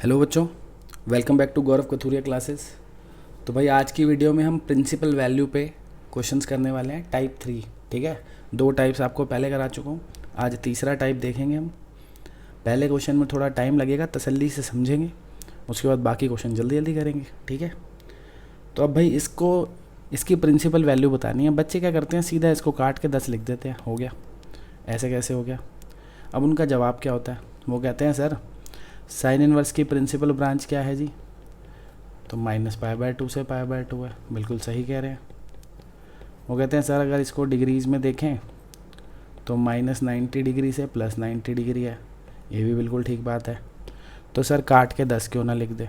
Hello बच्चों, welcome back to Gaurav Kathuria classes. तो भाई आज की वीडियो में हम प्रिंसिपल वैल्यू पे क्वेश्चंस करने वाले हैं टाइप 3। ठीक है, 2 टाइप्स आपको पहले करा चुका हूँ, आज तीसरा टाइप देखेंगे हम। पहले क्वेश्चन में थोड़ा टाइम लगेगा, तसल्ली से समझेंगे, उसके बाद बाकी क्वेश्चन जल्दी जल्दी करेंगे। ठीक है, तो अब भाई इसकी प्रिंसिपल वैल्यू बतानी है। बच्चे क्या करते हैं, सीधा इसको काट के 10 लिख देते हैं, हो गया। ऐसे कैसे हो गया? अब उनका जवाब क्या होता है, वो कहते हैं सर साइन इनवर्स की प्रिंसिपल ब्रांच क्या है जी? तो -π/2 से π/2 है। बिल्कुल सही कह रहे हैं। वो कहते हैं सर अगर इसको डिग्रीज़ में देखें तो -90 डिग्री से +90 डिग्री है। ये भी बिल्कुल ठीक बात है। तो सर काट के 10 क्यों ना लिख दे?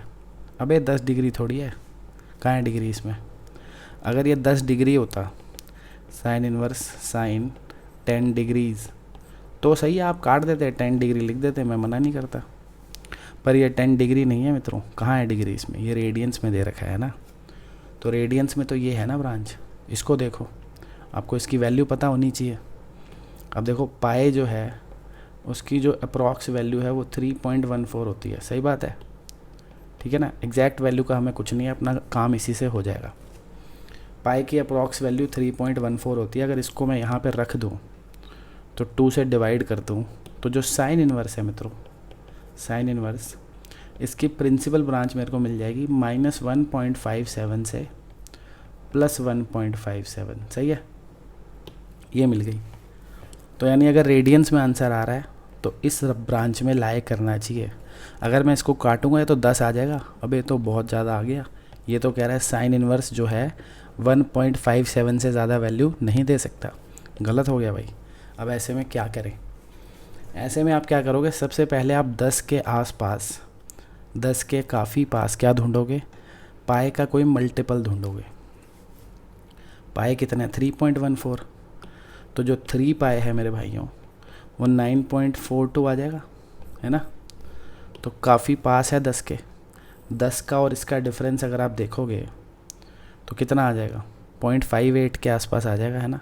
अबे 10 डिग्री थोड़ी है, कहाँ है डिग्री इसमें? अगर ये 10 डिग्री होता, साइन इनवर्स साइन 10 डिग्रीज़, तो सही है, आप काट देते, 10 डिग्री लिख देते, मैं मना नहीं करता। पर ये 10 डिग्री नहीं है मित्रों, कहाँ है डिग्री इसमें? ये रेडियंस में दे रखा है ना। तो रेडियंस में तो ये है ना ब्रांच, इसको देखो, आपको इसकी वैल्यू पता होनी चाहिए। अब देखो पाए जो है उसकी जो अप्रॉक्स वैल्यू है वो 3.14 होती है, सही बात है, ठीक है ना। एग्जैक्ट वैल्यू का हमें कुछ नहीं है, अपना काम इसी से हो जाएगा। पाए की अप्रॉक्स वैल्यू 3.14 होती है। अगर इसको मैं यहाँ पर रख दूँ तो 2 से डिवाइड कर दूँ, तो जो साइन इनवर्स है मित्रों, साइन इनवर्स, इसकी प्रिंसिपल ब्रांच मेरे को मिल जाएगी -1.57 से +1.57। सही है, ये मिल गई। तो यानी अगर रेडियंस में आंसर आ रहा है तो इस ब्रांच में लाए करना चाहिए। अगर मैं इसको काटूंगा तो 10 आ जाएगा। अब ये तो बहुत ज़्यादा आ गया। ये तो कह रहा है साइन इनवर्स जो है 1.57 से ज़्यादा वैल्यू नहीं दे सकता। गलत हो गया भाई। अब ऐसे में क्या करें? ऐसे में आप क्या करोगे, सबसे पहले आप 10 के आसपास, 10 के काफ़ी पास क्या ढूंढोगे? पाए का कोई मल्टीपल ढूंढोगे। पाए कितना है? 3.14। तो जो 3 पाए है मेरे भाइयों वो 9.42 आ जाएगा, है ना। तो काफ़ी पास है 10 के। 10 का और इसका डिफरेंस अगर आप देखोगे तो कितना आ जाएगा? 0.58 के आसपास आ जाएगा, है ना,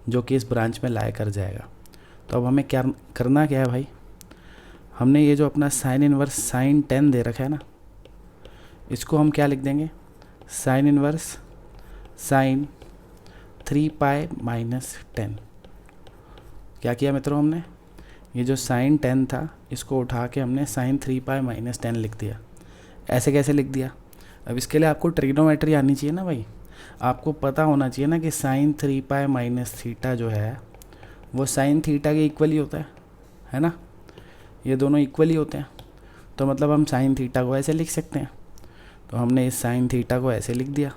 जो कि इस ब्रांच में लाए कर जाएगा। तो अब हमें क्या करना क्या है भाई? हमने ये जो अपना साइन इनवर्स साइन 10 दे रखा है ना, इसको हम क्या लिख देंगे? Sine inverse sine 3π-10। क्या किया मित्रों हमने? ये जो साइन 10 था इसको उठा के हमने साइन 3π-10 लिख दिया। ऐसे कैसे लिख दिया? अब इसके लिए आपको ट्रिग्नोमेट्री आनी चाहिए ना भाई। आपको पता होना चाहिए ना कि साइन 3π-θ जो है वो साइन थीटा के इक्वल ही होता है ना। ये दोनों इक्वल ही होते हैं, तो मतलब हम साइन थीटा को ऐसे लिख सकते हैं। तो हमने इस साइन थीटा को ऐसे लिख दिया।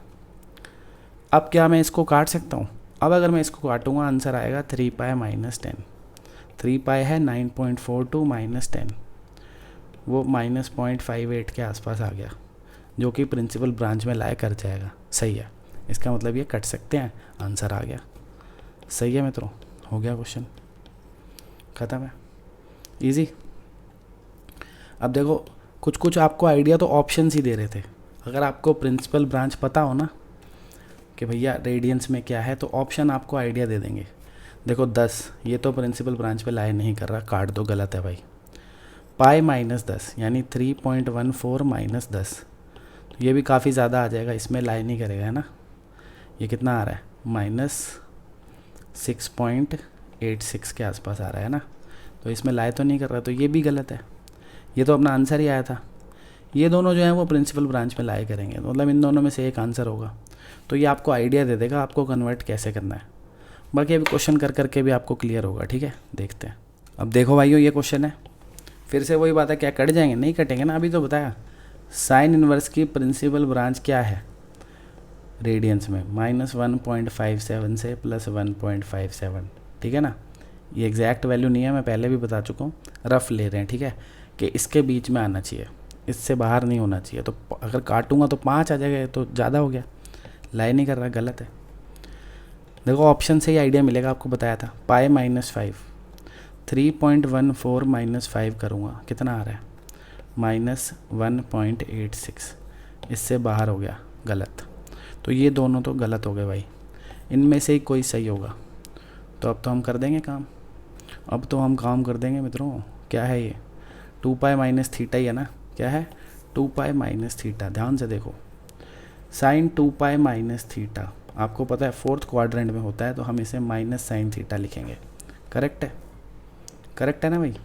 अब क्या मैं इसको काट सकता हूँ? अब अगर मैं इसको काटूंगा आंसर आएगा 3π-10। 3π है 9.42 -10, वो -0.58 के आसपास आ गया, जो कि प्रिंसिपल ब्रांच में लाए कर जाएगा। सही है, इसका मतलब ये कट सकते हैं, आंसर आ गया। सही है मित्रों, हो गया क्वेश्चन, ख़त्म है, इजी। अब देखो कुछ कुछ आपको आइडिया तो ऑप्शंस ही दे रहे थे। अगर आपको प्रिंसिपल ब्रांच पता हो ना कि भैया रेडियंस में क्या है, तो ऑप्शन आपको आइडिया दे देंगे। देखो 10, ये तो प्रिंसिपल ब्रांच पे लाए नहीं कर रहा, काट दो, गलत है भाई। π-10 यानी 3.14 -10, तो ये भी काफ़ी ज़्यादा आ जाएगा, इसमें लाए नहीं करेगा, है ना। ये कितना आ रहा है? -6.86 के आसपास आ रहा है ना, तो इसमें लाए तो नहीं कर रहा, तो ये भी गलत है। ये तो अपना आंसर ही आया था। ये दोनों जो हैं वो प्रिंसिपल ब्रांच में लाए करेंगे, तो मतलब इन दोनों में से एक आंसर होगा। तो ये आपको आइडिया दे देगा आपको कन्वर्ट कैसे करना है। बाकी अभी क्वेश्चन कर करके भी आपको क्लियर होगा, ठीक है। देखते हैं। अब देखो भाइयों, ये क्वेश्चन है, फिर से वही बात है, क्या कट जाएंगे? नहीं कटेंगे ना, अभी तो बताया। साइन इनवर्स की प्रिंसिपल ब्रांच क्या है रेडियंस में? -1.57 से +1.57, ठीक है ना। ये एग्जैक्ट वैल्यू नहीं है, मैं पहले भी बता चुका हूँ, रफ ले रहे हैं, ठीक है, कि इसके बीच में आना चाहिए, इससे बाहर नहीं होना चाहिए। तो अगर काटूंगा तो 5 आ जाएगा, तो ज़्यादा हो गया, लाई नहीं कर रहा, गलत है। देखो ऑप्शन से ही आइडिया मिलेगा, आपको बताया था। π-5, 3.14 -5 करूँगा, कितना आ रहा है? -1.86, इससे बाहर हो गया, गलत। तो ये दोनों तो गलत हो गए भाई, इनमें से ही कोई सही होगा। तो अब तो हम कर देंगे काम, अब तो हम काम कर देंगे मित्रों। क्या है ये? 2π - θ ही है ना, क्या है, 2 पाई माइनस थीटा। ध्यान से देखो, साइन 2 पाई माइनस थीटा आपको पता है फोर्थ क्वाड्रेंट में होता है, तो हम इसे माइनस साइन थीटा लिखेंगे। करेक्ट है, करेक्ट है ना भाई।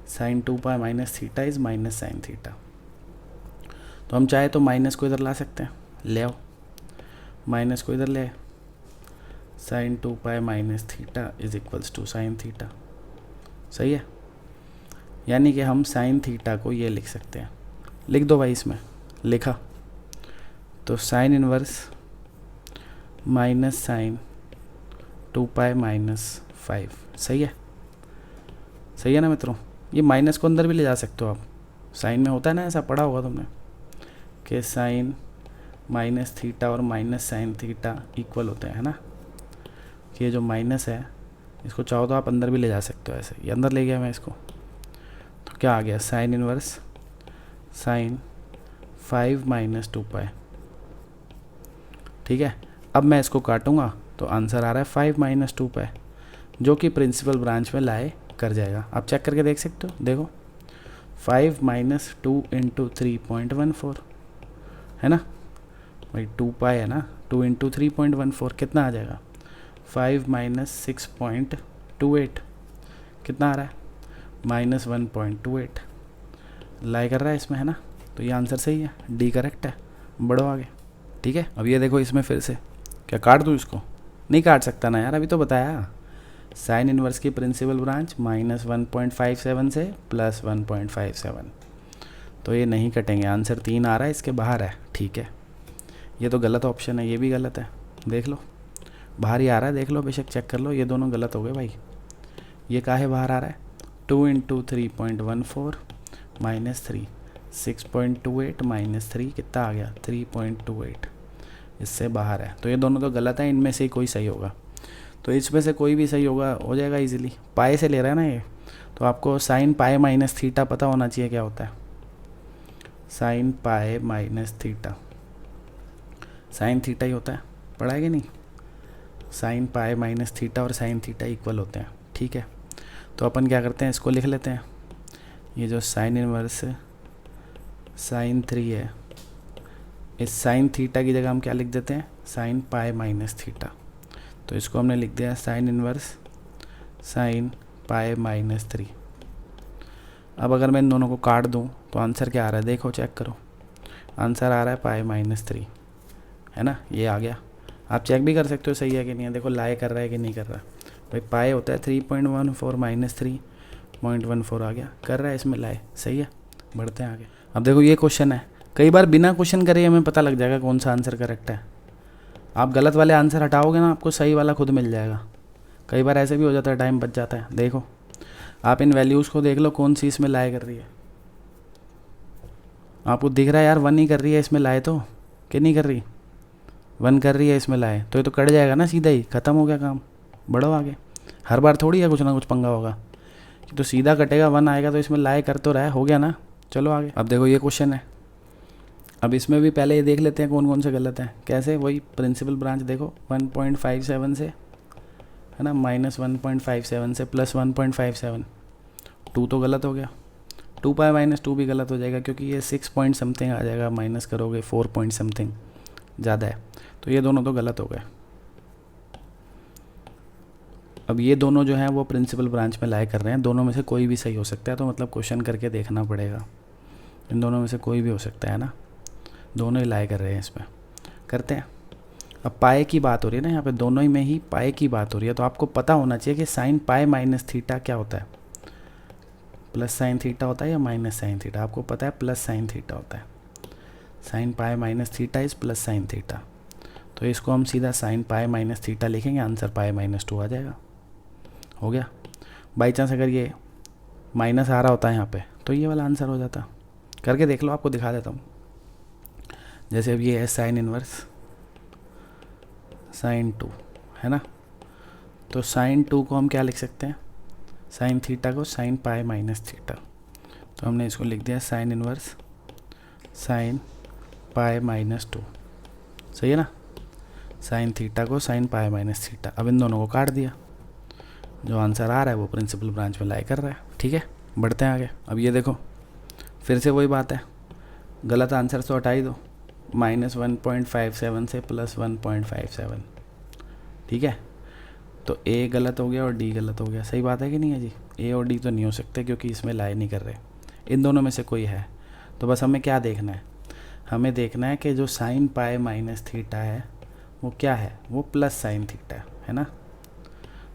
Sine 2 pi minus theta is minus sine theta. तो हम चाहे तो माइनस को इधर ला सकते हैं, ले आओ, माइनस को इधर ले आए, sine 2 pi minus theta is equals to sine theta. सही है, यानी कि हम साइन थीटा को ये लिख सकते हैं। लिख दो भाई, इसमें लिखा तो sine inverse minus sine 2 pi minus 5। सही है, सही है ना मित्रों। ये माइनस को अंदर भी ले जा सकते हो आप, साइन में होता है ना, ऐसा पढ़ा होगा तुमने कि साइन माइनस थीटा और माइनस साइन थीटा इक्वल होते हैं, है ना। कि ये जो माइनस है इसको चाहो तो आप अंदर भी ले जा सकते हो, ऐसे ये अंदर ले गया मैं इसको, तो क्या आ गया, साइन इनवर्स साइन 5 माइनस 2 पाई। ठीक है, अब मैं इसको काटूंगा तो आंसर आ रहा है 5 माइनस 2 पाई, जो कि प्रिंसिपल ब्रांच में लाए कर जाएगा। आप चेक करके देख सकते हो, देखो 5 माइनस 2 इंटू 3.14 है ना भाई, 2 पाई है ना, 2 इंटू 3.14 कितना आ जाएगा, 5 माइनस 6.28 कितना आ रहा है, माइनस 1.28 लाई कर रहा है इसमें, है ना। तो ये आंसर सही है, डी करेक्ट है। बढ़ो आगे। ठीक है, अब ये देखो इसमें फिर से क्या काट दूँ इसको, नहीं काट सकता ना यार, अभी तो बताया। साइन इनवर्स की प्रिंसिपल ब्रांच माइनस 1.57 से प्लस 1.57, तो ये नहीं कटेंगे। आंसर 3 आ रहा है, इसके बाहर है। ठीक है, ये तो गलत ऑप्शन है, ये भी गलत है, देख लो बाहर ही आ रहा है, देख लो बेशक चेक कर लो, ये दोनों गलत हो गए भाई। ये काहे बाहर आ रहा है, 2 इंटू 3.14 माइनस 3, 6.28 माइनस 3 कितना आ गया, 3.28, इससे बाहर है। तो ये दोनों तो गलत है, इनमें से ही कोई सही होगा। तो इसमें से कोई भी सही होगा, हो जाएगा इजीली। पाई से ले रहा है ना ये, तो आपको साइन पाई माइनस थीटा पता होना चाहिए क्या होता है। Sine pi minus theta sine theta ही होता है, पढ़ा है कि नहीं। साइन पाई माइनस थीटा और साइन थीटा इक्वल होते हैं। ठीक है, तो अपन क्या करते हैं, इसको लिख लेते हैं। ये जो साइन इनवर्स साइन 3 है, इस साइन थीटा की जगह हम क्या लिख देते हैं, साइन पाई माइनस थीटा। तो इसको हमने लिख दिया sign inverse sign pi minus 3। अब अगर मैं इन दोनों को काट दूं तो आंसर क्या आ रहा है, देखो चेक करो, आंसर आ रहा है पाई माइनस 3, है ना। ये आ गया, आप चेक भी कर सकते हो सही है कि नहीं है, देखो लाई कर रहा है कि नहीं कर रहा। भाई पाई होता है 3.14 माइनस 3.14 आ गया, कर रहा है इसमें लाई, सही है। बढ़ते हैं आगे। अब देखो ये क्वेश्चन है, कई बार बिना क्वेश्चन करे हमें पता लग जाएगा कौन सा आंसर करेक्ट है। आप गलत वाले आंसर हटाओगे ना, आपको सही वाला खुद मिल जाएगा। कई बार ऐसे भी हो जाता है, टाइम बच जाता है। देखो आप इन वैल्यूज़ को देख लो, कौन सी इसमें लाई कर रही है। आपको दिख रहा है यार 1 ही कर रही है इसमें लाई, तो कि नहीं कर रही, 1 कर रही है इसमें लाए, तो ये तो कट जाएगा ना, सीधा ही ख़त्म हो गया काम। बढ़ो आगे, हर बार थोड़ी है कुछ ना कुछ पंगा होगा कि तो सीधा कटेगा, 1 आएगा तो इसमें लाए कर तो रहा है, हो गया ना। चलो आगे। अब देखो ये क्वेश्चन है, अब इसमें भी पहले ये देख लेते हैं कौन कौन से गलत हैं। कैसे, वही प्रिंसिपल ब्रांच देखो 1.57 से, है ना, माइनस 1.57 से प्लस 1.57, 2 तो गलत हो गया, 2 पाई माइनस 2 भी गलत हो जाएगा, क्योंकि ये 6 पॉइंट समथिंग आ जाएगा, माइनस करोगे 4 पॉइंट समथिंग ज़्यादा है, तो ये दोनों तो गलत हो गए। अब ये दोनों जो हैं वो प्रिंसिपल ब्रांच में लाए कर रहे हैं, दोनों में से कोई भी सही हो सकता है, तो मतलब क्वेश्चन करके देखना पड़ेगा। इन दोनों में से कोई भी हो सकता है ना, दोनों ही लाए कर रहे हैं इसमें। करते हैं। अब पाए की बात हो रही है ना, यहाँ पे दोनों ही में ही पाए की बात हो रही है, तो आपको पता होना चाहिए कि साइन पाए माइनस थीटा क्या होता है, प्लस साइन थीटा होता है या माइनस साइन थीटा। आपको पता है प्लस साइन थीटा होता है, sine pi minus theta is plus sine theta. तो इसको हम सीधा साइन पाए माइनस थीटा लिखेंगे, आंसर पाए माइनस 2 आ जाएगा। हो गया। बाई चांस अगर ये माइनस आ रहा होता है यहाँ पे, तो ये वाला आंसर हो जाता। करके देख लो, आपको दिखा देता हूँ। जैसे अब ये है साइन इनवर्स साइन 2, है ना, तो साइन 2 को हम क्या लिख सकते हैं, साइन थीटा को साइन पाए माइनस थीटा। तो हमने इसको लिख दिया sign inverse sign pi minus 2, सही है ना। साइन थीटा को साइन पाए माइनस थीटा। अब इन दोनों को काट दिया, जो आंसर आ रहा है वो प्रिंसिपल ब्रांच में लाई कर रहा है। ठीक है, बढ़ते हैं आगे। अब ये देखो फिर से वही बात है, गलत आंसर तो हटा ही दो, -1.57 से +1.57, ठीक है। तो ए गलत हो गया और डी गलत हो गया, सही बात है कि नहीं है जी। ए और डी तो नहीं हो सकते क्योंकि इसमें लाई नहीं कर रहे, इन दोनों में से कोई है। तो बस हमें क्या देखना है, हमें देखना है कि जो साइन पाई माइनस थीटा है वो क्या है, वो प्लस साइन थीटा है ना।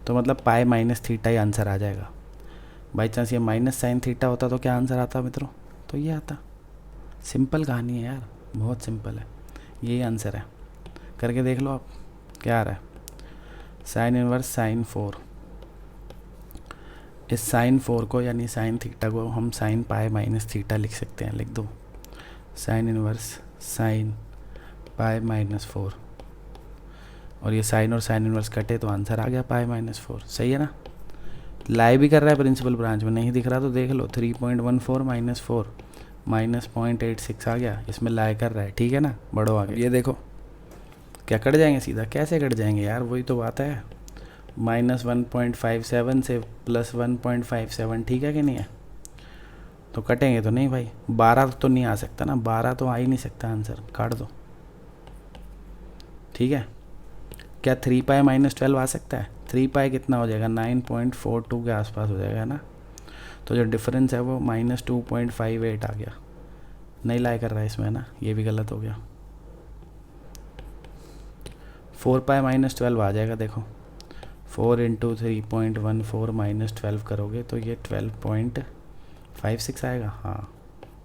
तो मतलब पाई माइनस थीटा ही आंसर आ जाएगा। बाई चांस ये माइनस साइन थीटा होता तो क्या आंसर आता मित्रों, तो ये आता। सिंपल कहानी है यार, बहुत सिंपल है, यही आंसर है। करके देख लो आप क्या आ रहा है। साइन इनवर्स साइन 4, इस साइन 4 को यानी साइन थीटा को हम साइन पाई माइनस थीटा लिख सकते हैं, लिख दो साइन इनवर्स साइन पाई -4, और ये साइन और साइन इनवर्स कटे तो आंसर आ गया पाई -4, सही है ना। लाई भी कर रहा है प्रिंसिपल ब्रांच में, नहीं दिख रहा तो देख लो 3.14 -4 -0.86 आ गया, इसमें लाई कर रहा है, ठीक है ना। बढ़ो आगे, ये देखो क्या कट जाएंगे सीधा, कैसे कट जाएंगे यार, वही तो बात है। -1.57 से +1.57, ठीक है कि नहीं है। तो कटेंगे तो नहीं भाई, 12 तो नहीं आ सकता ना, 12 तो आ ही नहीं सकता आंसर, काट दो, ठीक है। क्या 3 पाई -12 आ सकता है, 3 पाई कितना हो जाएगा, 9.42 के आसपास हो जाएगा ना। तो जो डिफरेंस है वो -2.58 आ गया, नहीं लाई कर रहा है इसमें ना, ये भी गलत हो गया। 4 पाई -12 आ जाएगा, देखो 4 × 3.14 -12 करोगे तो ये 12.56 आएगा, हाँ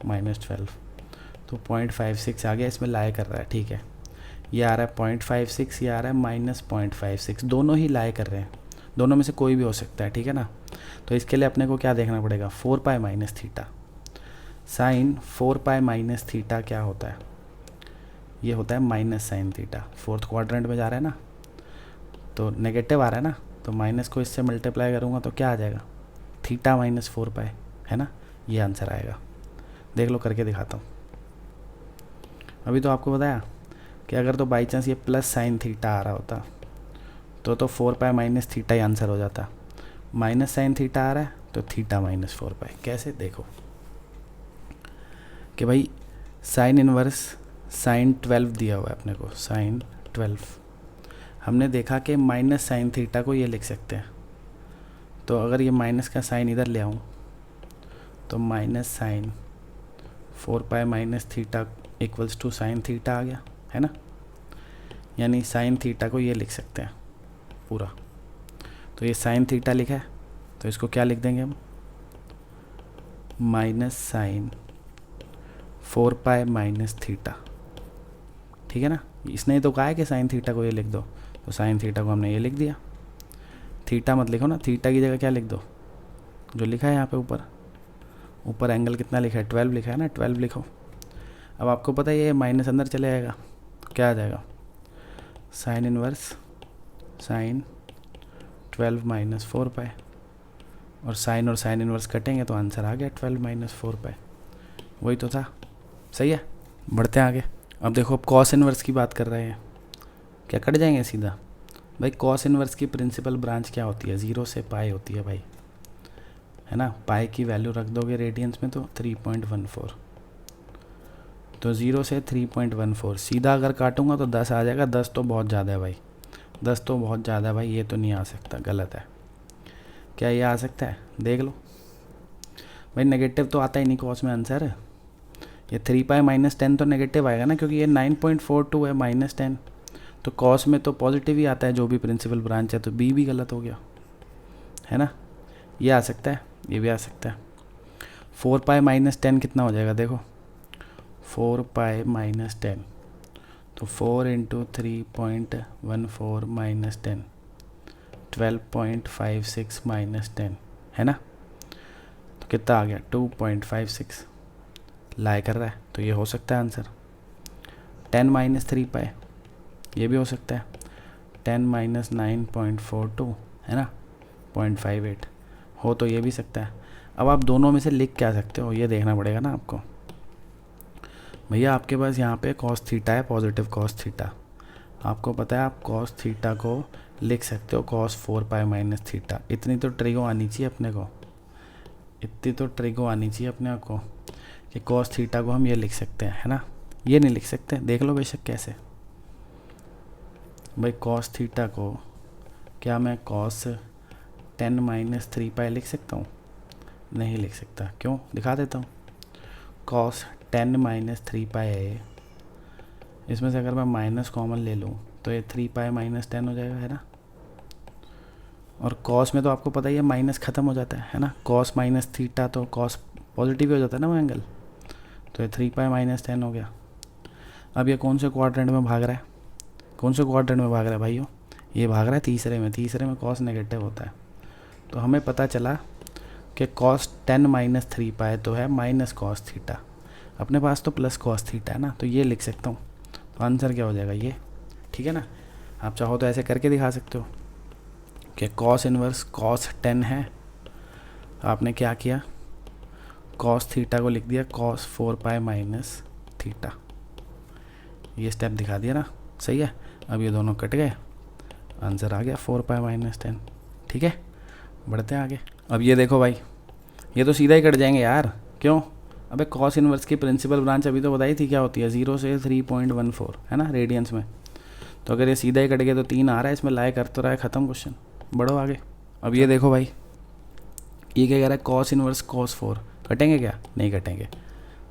-12, तो 0.56 आ गया, इसमें लाई कर रहा है, ठीक है। ये आ रहा है 0.56, ये आ रहा है -0.56, दोनों ही लाई कर रहे हैं, दोनों में से कोई भी हो सकता है, ठीक है ना। तो इसके लिए अपने को क्या देखना पड़ेगा, 4 pi minus theta, sine 4 pi minus theta क्या होता है, ये होता है minus sine theta. Fourth quadrant में जा रहा है ना, तो नेगेटिव आ रहा है ना, तो माइनस को इससे मल्टीप्लाई करूँगा तो क्या आ जाएगा, थीटा -4 पाई, है ना, ये आंसर आएगा। देख लो करके दिखाता हूँ। अभी तो आपको बताया कि अगर तो बाई चांस ये प्लस साइन थीटा आ रहा होता तो 4 पाई माइनस थीटा ही आंसर हो जाता। माइनस साइन थीटा आ रहा है तो थीटा -4 पाई। कैसे, देखो कि भाई साइन इनवर्स साइन 12 दिया हुआ है अपने को, साइन 12, हमने देखा कि माइनस साइन थीटा को ये लिख सकते हैं, तो अगर ये माइनस का साइन इधर ले आऊँ तो minus sine 4 pi minus theta equals to sine theta आ गया, है ना। यानी साइन थीटा को ये लिख सकते हैं पूरा, तो ये साइन थीटा लिखा है तो इसको क्या लिख देंगे हम, minus sine 4 pi minus theta, ठीक है ना। इसने तो कहा है कि साइन थीटा को ये लिख दो, तो साइन थीटा को हमने ये लिख दिया। थीटा मत लिखो ना, थीटा की जगह क्या लिख दो, जो लिखा है यहाँ पे ऊपर एंगल कितना लिखा है, 12 लिखा है ना, 12 लिखो। अब आपको पता है ये माइनस अंदर चले आएगा, क्या आ जाएगा, साइन इनवर्स साइन 12 -4 पाई, और साइन इनवर्स कटेंगे तो आंसर आ गया 12 -4 पाई, वही तो था, सही है। बढ़ते हैं आगे। अब देखो, अब कॉस इनवर्स की बात कर रहे हैं, क्या कट जाएंगे सीधा भाई। कॉस इनवर्स की प्रिंसिपल ब्रांच क्या होती है, 0 से पाई होती है भाई, है ना। पाई की वैल्यू रख दोगे रेडियंस में तो 3.14, तो 0 से 3.14 सीधा अगर काटूंगा तो 10 आ जाएगा। 10 तो बहुत ज़्यादा है भाई, 10 तो बहुत ज़्यादा है भाई, ये तो नहीं आ सकता, गलत है। क्या ये आ सकता है, देख लो भाई, नेगेटिव तो आता ही नहीं कॉस में आंसर। ये 3 पाई -10 तो नेगेटिव आएगा ना, क्योंकि ये 9.42 है -10, तो कॉस में तो पॉजिटिव ही आता है जो भी प्रिंसिपल ब्रांच है, तो बी भी गलत हो गया, है ना। ये आ सकता है, ये भी आ सकता है। 4 पाई -10 कितना हो जाएगा, देखो 4 पाई -10, तो 4 × 3.14 -10 12.56 -10, है ना। तो कितना आ गया, 2.56 लाई कर रहा है, तो ये हो सकता है आंसर। 10 - 3 पाई, ये भी हो सकता है। 10 - 9.42, है ना, 0.58 हो तो ये भी सकता है। अब आप दोनों में से लिख क्या सकते हो, ये देखना पड़ेगा ना आपको। भैया आपके पास यहाँ पे कॉस थीटा है, पॉजिटिव कॉस थीटा, आपको पता है आप कॉस थीटा को लिख सकते हो कॉस 4 पाई माइनस थीटा। इतनी तो ट्रिगो आनी चाहिए अपने को, इतनी तो ट्रिगो आनी चाहिए अपने को कि कॉस थीटा को हम ये लिख सकते हैं, है ना। ये नहीं लिख सकते, देख लो बेशक कैसे। भाई कॉस थीटा को क्या मैं कॉस 10 माइनस 3 पाई लिख सकता हूँ? नहीं लिख सकता। क्यों? दिखा देता हूँ। कॉस 10 माइनस 3 पाई है, इसमें से अगर मैं माइनस कॉमन ले लूँ तो ये 3 पाई माइनस 10 हो जाएगा, है ना। और कॉस में तो आपको पता ही है माइनस ख़त्म हो जाता है ना। कॉस माइनस थीटा तो कॉस पॉजिटिव ही हो जाता है ना वो एंगल। तो ये 3 पाई माइनस 10 हो गया। अब ये कौन से क्वाड्रेंट में भाग रहा है? कौन से क्वाड्रेंट में भाग रहा है भाइयों? ये भाग रहा है तीसरे में। तीसरे में कॉस नेगेटिव होता है। तो हमें पता चला कि कॉस 10 माइनस 3 पाई तो है माइनस कॉस थीटा। अपने पास तो प्लस कॉस थीटा है ना, तो ये लिख सकता हूँ। तो आंसर क्या हो जाएगा? ये। ठीक है ना। आप चाहो तो ऐसे करके दिखा सकते हो कि कॉस इनवर्स कॉस 10 है, आपने क्या किया, कॉस थीटा को लिख दिया कॉस 4 पाई माइनस थीटा। ये स्टेप दिखा दिया ना, सही है। अब ये दोनों कट गए, आंसर आ गया 4 पाई माइनस 10। ठीक है, बढ़ते हैं आगे। अब ये देखो भाई, ये तो सीधा ही कट जाएंगे यार। क्यों? अबे कॉस इनवर्स की प्रिंसिपल ब्रांच अभी तो बताई थी क्या होती है, 0 से 3.14 है ना रेडियंस में। तो अगर ये सीधा ही कट गया तो 3 आ रहा है, इसमें लाए कर तो रहा है, ख़त्म क्वेश्चन। बढ़ो आगे। अब ये देखो भाई, ये क्या कह रहा है, कॉस इनवर्स कॉस 4 कटेंगे क्या? नहीं कटेंगे।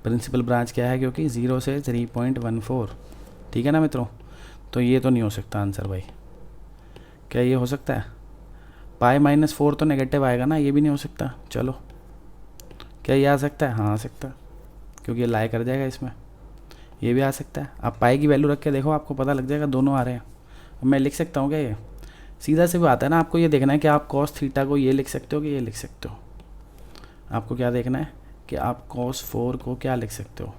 प्रिंसिपल ब्रांच क्या है? क्योंकि 0 से 3.14। ठीक है ना मित्रों। तो ये तो नहीं हो सकता आंसर भाई। क्या ये हो सकता है? पाई माइनस 4 तो नेगेटिव आएगा ना, ये भी नहीं हो सकता। चलो, क्या ये आ सकता है? हाँ आ सकता है, क्योंकि ये लाई कर जाएगा इसमें। ये भी आ सकता है। आप पाई की वैल्यू रख के देखो, आपको पता लग जाएगा दोनों आ रहे हैं। अब मैं लिख सकता हूँ क्या? ये सीधा से बात है ना। आपको ये देखना है कि आप कॉस थीटा को ये लिख सकते हो कि ये लिख सकते हो। आपको क्या देखना है कि आप कॉस 4 को क्या लिख सकते हो।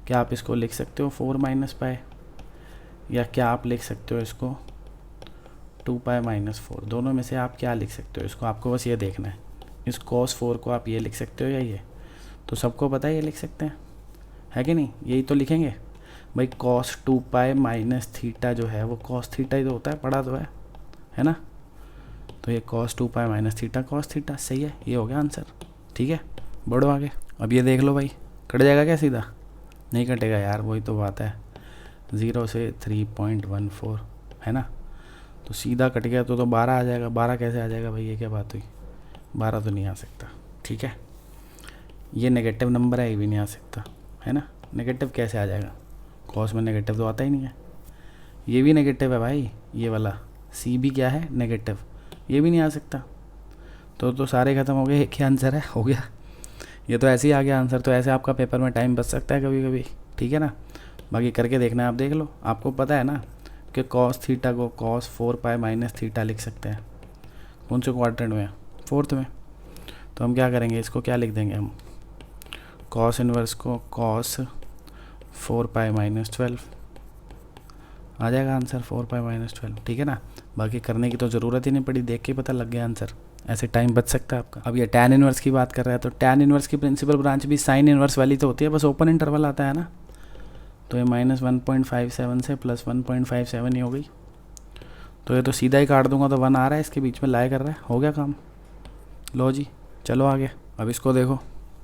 क्या आप इसको लिख सकते हो 4 माइनस पाई, या क्या आप लिख सकते हो इसको 2 पाई माइनस 4। दोनों में से आप क्या लिख सकते हो इसको, आपको बस ये देखना है। इस कॉस 4 को आप ये लिख सकते हो या ये। तो सबको पता है ये लिख सकते हैं, है कि नहीं? यही तो लिखेंगे भाई। कॉस 2 पाई माइनस थीटा जो है वो कॉस थीटा ही तो होता है, पढ़ा तो है ना। तो ये cos 2 pi minus theta cos theta, सही है। ये हो गया आंसर। ठीक है, बढ़ो आगे। अब ये देख लो भाई, कट जाएगा क्या सीधा? नहीं कटेगा यार, वही तो बात है। 0 से 3.14 है ना। तो सीधा कट गया तो 12 आ जाएगा। 12 कैसे आ जाएगा भाई? ये क्या बात हुई? 12 तो नहीं आ सकता। ठीक है, ये नेगेटिव नंबर है, ये भी नहीं आ सकता, है ना। नेगेटिव कैसे आ जाएगा? कॉस में नेगेटिव तो आता ही नहीं है। ये भी नेगेटिव है भाई, ये वाला सी भी क्या है? नेगेटिव। ये भी नहीं आ सकता। तो सारे ख़त्म हो गए। क्या आंसर है? हो गया। ये तो ऐसे ही आ गया आंसर। तो ऐसे आपका पेपर में टाइम बच सकता है कभी कभी। ठीक है ना। बाकी करके देखना है, आप देख लो। आपको पता है ना कि कॉस थीटा को कॉस 4 पाई माइनस थीटा लिख सकते हैं। कौन से क्वाड्रेंट में? 4th में। तो हम क्या करेंगे, इसको क्या लिख देंगे हम, कॉस इनवर्स को कॉस 4 पाई माइनस 12 आ जाएगा आंसर, 4 पाई माइनस 12। ठीक है ना। बाकी करने की तो ज़रूरत ही नहीं पड़ी, देख के पता लग गया आंसर। ऐसे टाइम बच सकता है आपका। अब ये टैन इनवर्स की बात कर रहा है, तो टैन इनवर्स की प्रिंसिपल ब्रांच भी साइन इनवर्स वाली तो होती है, बस ओपन इंटरवल आता है ना। तो ये -1.57 से +1.57 ही हो गई। तो ये तो सीधा ही काट दूंगा तो 1 आ रहा है, इसके बीच में लाई कर रहा है। हो गया काम। लो जी, चलो आगे। अब इसको देखो,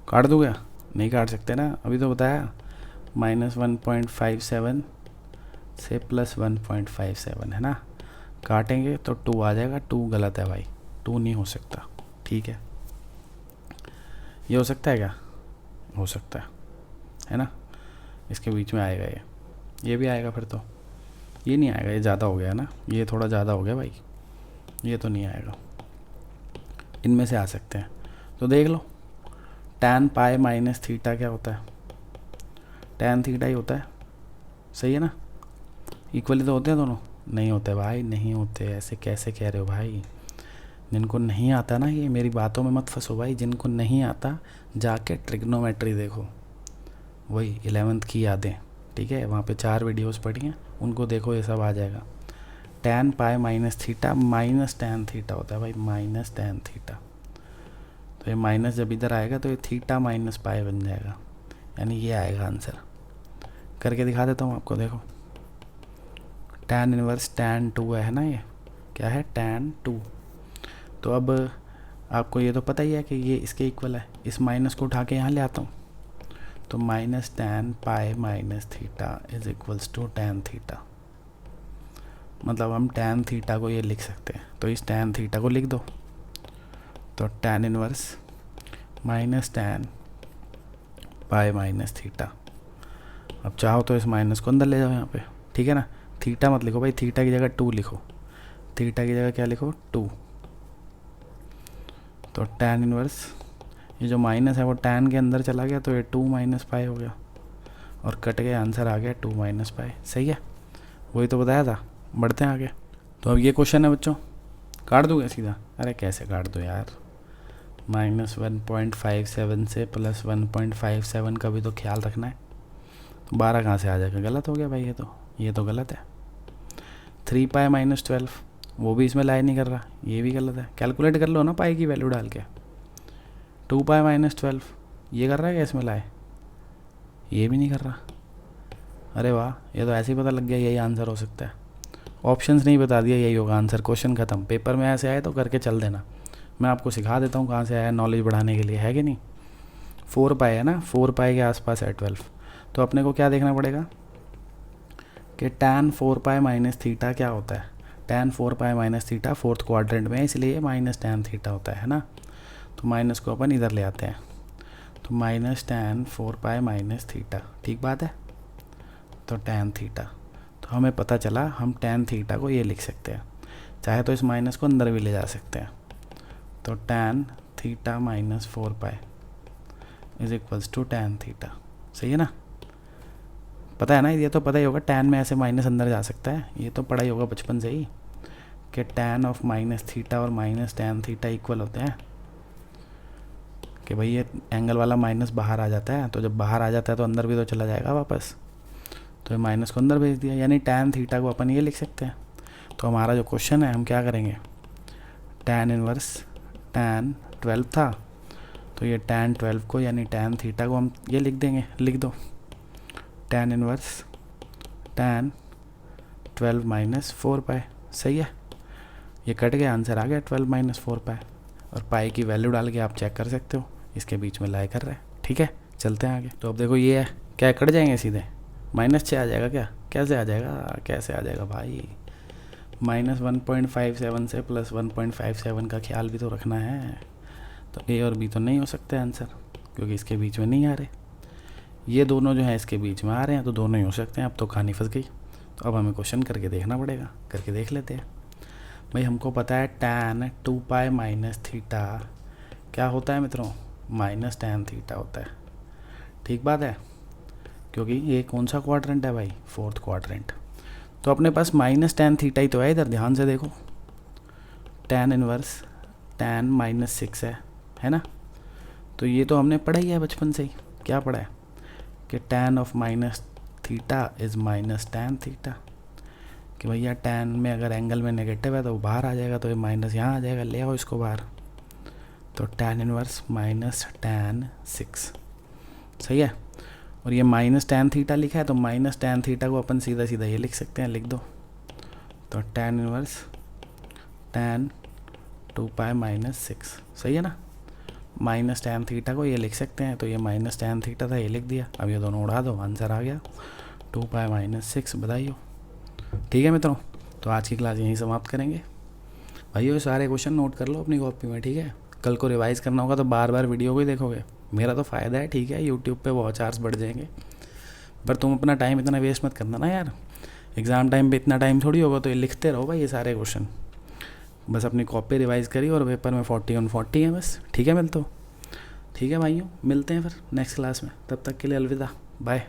काट दूँ क्या? नहीं काट सकते ना, अभी तो बताया। -1.57 से +1.57 है ना। काटेंगे तो 2 आ जाएगा। 2 गलत है भाई, 2 नहीं हो सकता। ठीक है, ये हो सकता है क्या? हो सकता है ना। इसके बीच में आएगा ये भी आएगा फिर तो। ये नहीं आएगा, ये ज़्यादा हो गया ना, ये थोड़ा ज़्यादा हो गया भाई। ये तो नहीं आएगा। इनमें से आ सकते हैं। तो देख लो, टैन पाई माइनस थीटा क्या होता है? टैन थीटा ही होता है, सही है ना। इक्वली तो होते हैं दोनों? नहीं होते भाई, नहीं होते। ऐसे कैसे कह रहे हो भाई? जिनको नहीं आता ना, ये मेरी बातों में मत फंसो भाई। जिनको नहीं आता जाके ट्रिग्नोमेट्री देखो, वही 11th की यादें। ठीक है, वहाँ पे 4 वीडियोस पढ़ी हैं, उनको देखो, ये सब आ जाएगा। Tan pi minus theta minus tan theta होता है भाई, माइनस टैन थीटा। तो ये माइनस जब इधर आएगा तो ये थीटा माइनस पाई बन जाएगा, यानी ये आएगा आंसर। करके दिखा देता हूँ आपको, देखो। टैन इनवर्स टैन 2 है ना, ये क्या है? टैन 2। तो अब आपको ये तो पता ही है कि ये इसके इक्वल है। इस माइनस को उठा के यहाँ ले आता हूँ, तो minus tan pi minus theta is equals to tan theta. मतलब हम टैन थीटा को ये लिख सकते हैं, तो इस टैन थीटा को लिख दो। तो tan inverse minus tan pi minus theta. अब चाहो तो इस माइनस को अंदर ले जाओ यहाँ पे, ठीक है ना। थीटा मत लिखो भाई, थीटा की जगह 2 लिखो। थीटा की जगह क्या लिखो, 2। तो टैन इनवर्स ये जो माइनस है वो टैन के अंदर चला गया, तो ये 2 माइनस पाई हो गया और कट गया, आंसर आ गया 2 माइनस पाई। सही है, वही तो बताया था। बढ़ते हैं आगे। तो अब ये क्वेश्चन है बच्चों, काट दूँगा सीधा। अरे कैसे काट दो यार, -1.57 से +1.57 का भी तो ख्याल रखना है। 12 कहाँ से आ जाएगा, गलत हो गया भाई, ये तो गलत है। 3 पाई माइनस 12 वो भी इसमें लाई नहीं कर रहा, ये भी गलत है। कैलकुलेट कर लो ना पाई की वैल्यू डाल के। 2 पाई माइनस 12 ये कर रहा है क्या इसमें लाए, ये भी नहीं कर रहा। अरे वाह, ये तो ऐसे ही पता लग गया यही आंसर हो सकता है। ऑप्शंस नहीं बता दिया, यही होगा आंसर, क्वेश्चन ख़त्म। पेपर में ऐसे आए तो करके चल देना, मैं आपको सिखा देता हूँ कहाँ से आया, नॉलेज बढ़ाने के लिए, है कि नहीं। 4 पाई है ना, 4 पाई के आसपास है 12। तो अपने को क्या देखना पड़ेगा कि tan 4 पाई माइनस थीटा क्या होता है। tan 4 pi minus theta fourth quadrant में है, इसलिए माइनस tan थीटा होता है ना। तो माइनस को अपन इधर ले आते हैं, तो minus tan 4 pi minus theta, ठीक बात है। तो tan थीटा, तो हमें पता चला हम tan थीटा को ये लिख सकते हैं, चाहे तो इस माइनस को अंदर भी ले जा सकते हैं। तो tan theta minus 4 pi is equals to tan theta. सही है ना, पता है ना, ये तो पता ही होगा। tan में ऐसे माइनस अंदर जा सकता है, ये तो पढ़ा ही होगा बचपन से ही कि tan ऑफ माइनस थीटा और माइनस tan थीटा इक्वल होते हैं। कि भाई ये एंगल वाला माइनस बाहर आ जाता है, तो जब बाहर आ जाता है तो अंदर भी तो चला जाएगा वापस। तो ये माइनस को अंदर भेज दिया, यानी tan थीटा को अपन ये लिख सकते हैं। तो हमारा जो क्वेश्चन है हम क्या करेंगे, tan इनवर्स tan 12 था, तो ये tan 12 को यानी tan थीटा को हम ये लिख देंगे, लिख दो tan इनवर्स tan 12 माइनस 4 पाई। सही है, ये कट गया, आंसर आ गया 12 माइनस 4 पाई। और पाई की वैल्यू डाल के आप चेक कर सकते हो, इसके बीच में लाई कर रहा है, ठीक है। चलते हैं आगे। तो अब देखो ये है, क्या कट जाएंगे सीधे, -6 आ जाएगा क्या, कैसे आ जाएगा, कैसे आ जाएगा भाई। -1.57 से +1.57 का ख्याल भी तो रखना है। तो ए और बी तो नहीं हो सकते आंसर, क्योंकि इसके बीच में नहीं आ रहे। ये दोनों जो है इसके बीच में आ रहे हैं, तो दोनों ही हो सकते हैं। अब तो कहानी फंस गई। तो अब हमें क्वेश्चन करके देखना पड़ेगा, करके देख लेते हैं। भाई हमको पता है tan 2 पाई माइनस थीटा क्या होता है मित्रों, माइनस tan थीटा होता है, ठीक बात है। क्योंकि ये कौन सा क्वाड्रेंट है भाई, फोर्थ क्वाड्रेंट। तो अपने पास माइनस tan थीटा ही तो है इधर, ध्यान से देखो। tan इनवर्स tan -6 है ना। तो ये तो हमने पढ़ा ही है बचपन से ही, क्या पढ़ा है कि tan of minus theta is minus tan theta. कि भैया tan में अगर एंगल में नेगेटिव है तो वो बाहर आ जाएगा, तो ये माइनस यहाँ आ जाएगा, ले आओ इसको बाहर। तो tan इनवर्स माइनस tan 6। सही है, और ये माइनस tan थीटा लिखा है, तो माइनस tan थीटा को अपन सीधा सीधा ये लिख सकते हैं, लिख दो। तो tan inverse tan 2 pi minus 6। सही है ना, माइनस tan थीटा को ये लिख सकते हैं, तो ये माइनस tan थीटा था, ये लिख दिया। अब ये दोनों उड़ा दो, आंसर आ गया 2 पाई माइनस 6। बधाई हो, ठीक है मित्रों। तो आज की क्लास यहीं समाप्त करेंगे। भाइयों ये सारे क्वेश्चन नोट कर लो अपनी कॉपी में, ठीक है। कल को रिवाइज़ करना होगा तो बार बार वीडियो को ही देखोगे, मेरा तो फ़ायदा है, ठीक है। यूट्यूब पे वॉच आवर्स बढ़ जाएंगे, पर तुम अपना टाइम इतना वेस्ट मत करना ना यार। एग्ज़ाम टाइम पे इतना टाइम थोड़ी होगा, तो ये लिखते रहो भाई ये सारे क्वेश्चन। बस अपनी कॉपी रिवाइज़ करिए और पेपर में 40/40 है बस, ठीक है। ठीक है भाइयों, मिलते हैं फिर नेक्स्ट क्लास में, तब तक के लिए अलविदा, बाय।